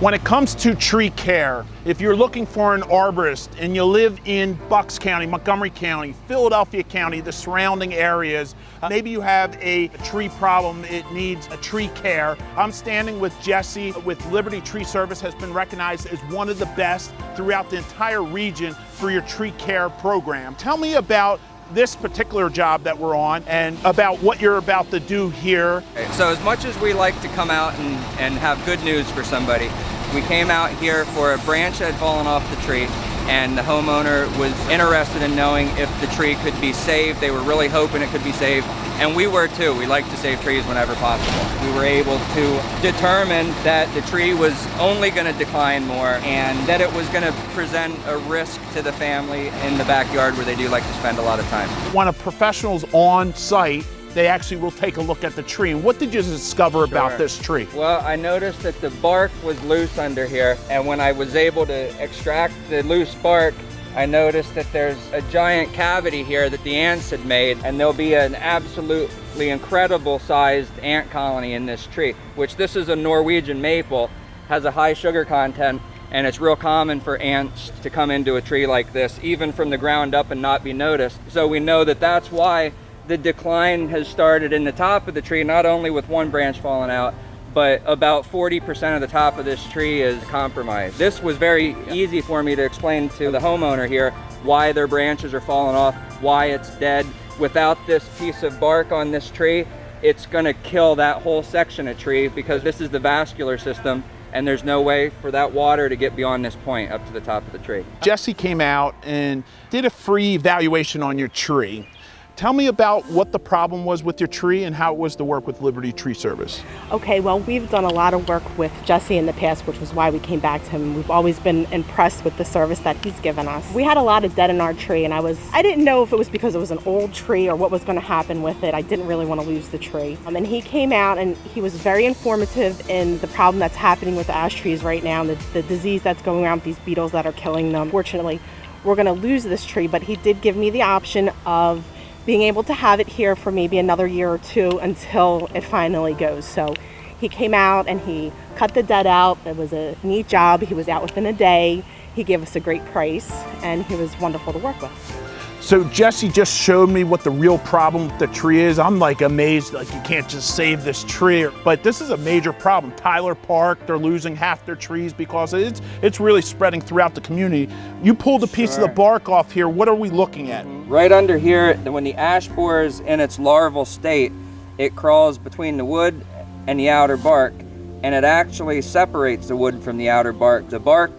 When it comes to tree care, if you're looking for an arborist and you live in Bucks County, Montgomery County, Philadelphia County, the surrounding areas, maybe you have a tree problem, it needs a tree care. I'm standing with Jesse with Liberty Tree Service, has been recognized as one of the best throughout the entire region for your tree care program. Tell me about this particular job that we're on and about what you're about to do here. So as much as we like to come out and have good news for somebody, we came out here for a branch that had fallen off the tree, and the homeowner was interested in knowing if the tree could be saved. They were really hoping it could be saved, and we were too. We like to save trees whenever possible. We were able to determine that the tree was only going to decline more and that it was going to present a risk to the family in the backyard where they do like to spend a lot of time. When a professional's on site, they actually will take a look at the tree. And what did you discover about this tree? Well, I noticed that the bark was loose under here, and when I was able to extract the loose bark, I noticed that there's a giant cavity here that the ants had made, and there'll be an absolutely incredible sized ant colony in this tree, which this is a Norwegian maple, has a high sugar content, and it's real common for ants to come into a tree like this, even from the ground up, and not be noticed. So we know that that's why the decline has started in the top of the tree, not only with one branch falling out, but about 40% of the top of this tree is compromised. This was very easy for me to explain to the homeowner here why their branches are falling off, why it's dead. Without this piece of bark on this tree, it's gonna kill that whole section of tree because this is the vascular system, and there's no way for that water to get beyond this point up to the top of the tree. Jesse came out and did a free evaluation on your tree. Tell me about what the problem was with your tree and how it was to work with Liberty Tree Service. Okay, well, we've done a lot of work with Jesse in the past, which was why we came back to him. We've always been impressed with the service that he's given us. We had a lot of dead in our tree, and I didn't know if it was because it was an old tree or what was going to happen with it. I didn't really want to lose the tree. And he came out and he was very informative in the problem that's happening with ash trees right now, and the disease that's going around with these beetles that are killing them. Fortunately, we're going to lose this tree, but he did give me the option of being able to have it here for maybe another year or two until it finally goes. So he came out and he cut the dead out. It was a neat job. He was out within a day. He gave us a great price, and he was wonderful to work with. So Jesse just showed me what the real problem with the tree is. I'm like amazed, like you can't just save this tree, but this is a major problem. Tyler Park, they're losing half their trees because it's really spreading throughout the community. You pulled a piece of the bark off here. What are we looking at? Right under here, when the ash borer is in its larval state, it crawls between the wood and the outer bark, and it actually separates the wood from the outer bark. The bark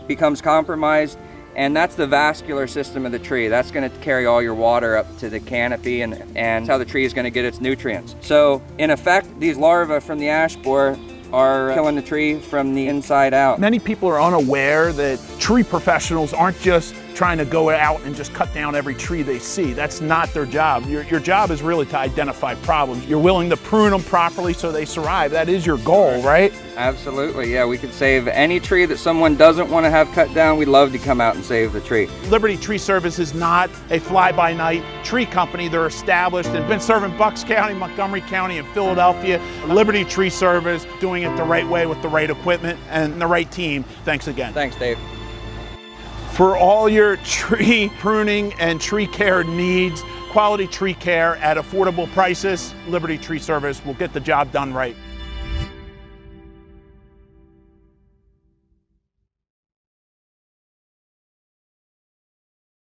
becomes compromised, and that's the vascular system of the tree. That's going to carry all your water up to the canopy, and how the tree is going to get its nutrients. So in effect, these larvae from the ash borer are killing the tree from the inside out. Many people are unaware that tree professionals aren't just trying to go out and just cut down every tree they see. That's not their job. Your job is really to identify problems. You're willing to prune them properly so they survive. That is your goal, right? Absolutely, yeah. We could save any tree that someone doesn't want to have cut down. We'd love to come out and save the tree. Liberty Tree Service is not a fly-by-night tree company. They're established and been serving Bucks County, Montgomery County, and Philadelphia. Liberty Tree Service doing it the right way with the right equipment and the right team. Thanks again. Thanks, Dave. For all your tree pruning and tree care needs, quality tree care at affordable prices, Liberty Tree Service will get the job done right.